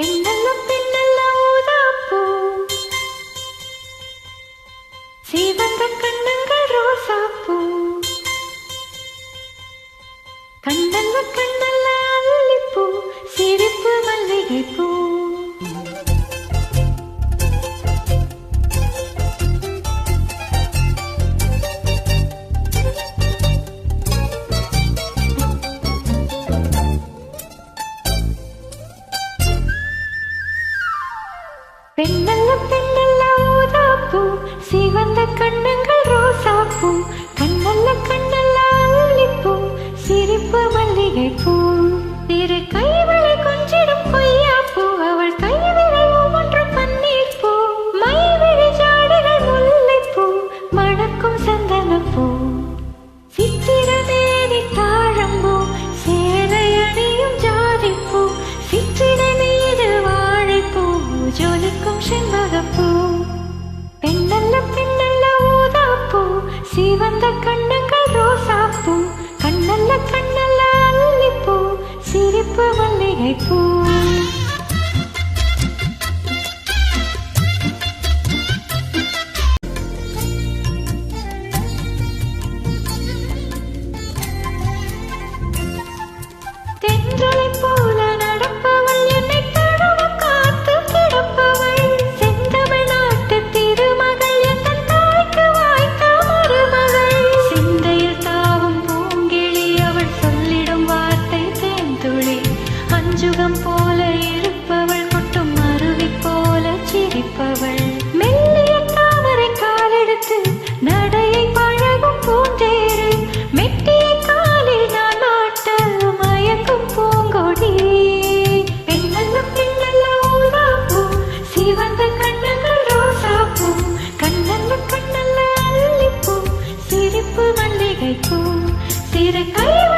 பெண்ணல்ல பெண்ணல்ல ஊதாப்பூ, சீவந்த கண்ணங்கள் ரோசாப்பூ, கண்ணல்ல கண்ணல்ல அல்லிப்பூ, சிரிப்பு மல்லிகைப்பூ. பெண்ணல்ல பெண்ணல்ல ஊதாப்பூ, சிவந்த கண்ணங்கள் ரோசாப்பூ, கண்ணல்ல கண்ணல்ல அல்லிப்பூ, சிரிப்பு மல்லிகைப்பூ. திரு கைவளை கொஞ்சிடும் பொய்யாப்பூ, அவள் கைவிரல் ஒவ்வொன்று பன்னீர் பூ, மைவிழி ஜாடைகள் முல்லைப்பூ, மணக்கும் சந்தனப்பூ. சித்திரமேனி தாழம்பூ, சேலை அணியும் ஜாதிப்பூ, சிற்றிடை மீது வாழைப்பூ, ஜொலிக்கும் செண்பகப்பூ. பெண்ணல்ல பெண்ணல்ல ஊதாப்பூ, சிவந்த கண்ணங்கள் ரோசாப்பூ, கண்ணல்ல கண்ணல்ல அல்லிப்பூ, சிரிப்பு மல்லிகைப்பூ. தென்றலைப் போல நடப்பவள், என்னை தழுவ காத்து கிடப்பவள், செந்தமிழ்நாட்டு திருமகள், எங்கள் தாய்க்கு வாய்த்த மருமகள். சிந்தையில் தாவும் பூங்கிளி, அவள் சொல்லிடும் வார்த்தை தேன்துளி, அஞ்சுகம் போல இருப்பவள், கொட்டும் அருவி போல சிரிப்பவள். மெல்லிய தாமரை காலெடுத்து நடையை பழகும் பூந்தேறு, மெட்டிய காலில் நான் ஆட்ட மயக்கும் பூங்கொடி. பெண்ணல்ல பெண்ணல்ல ஊதாப்பூ, சிவந்த கண்ணங்கள் ரோசாப்பூ, கண்ணல்ல கண்ணல்ல அல்லிப்பூ, சிரிப்பு மல்லிகைப்பூ. சிறு கைவ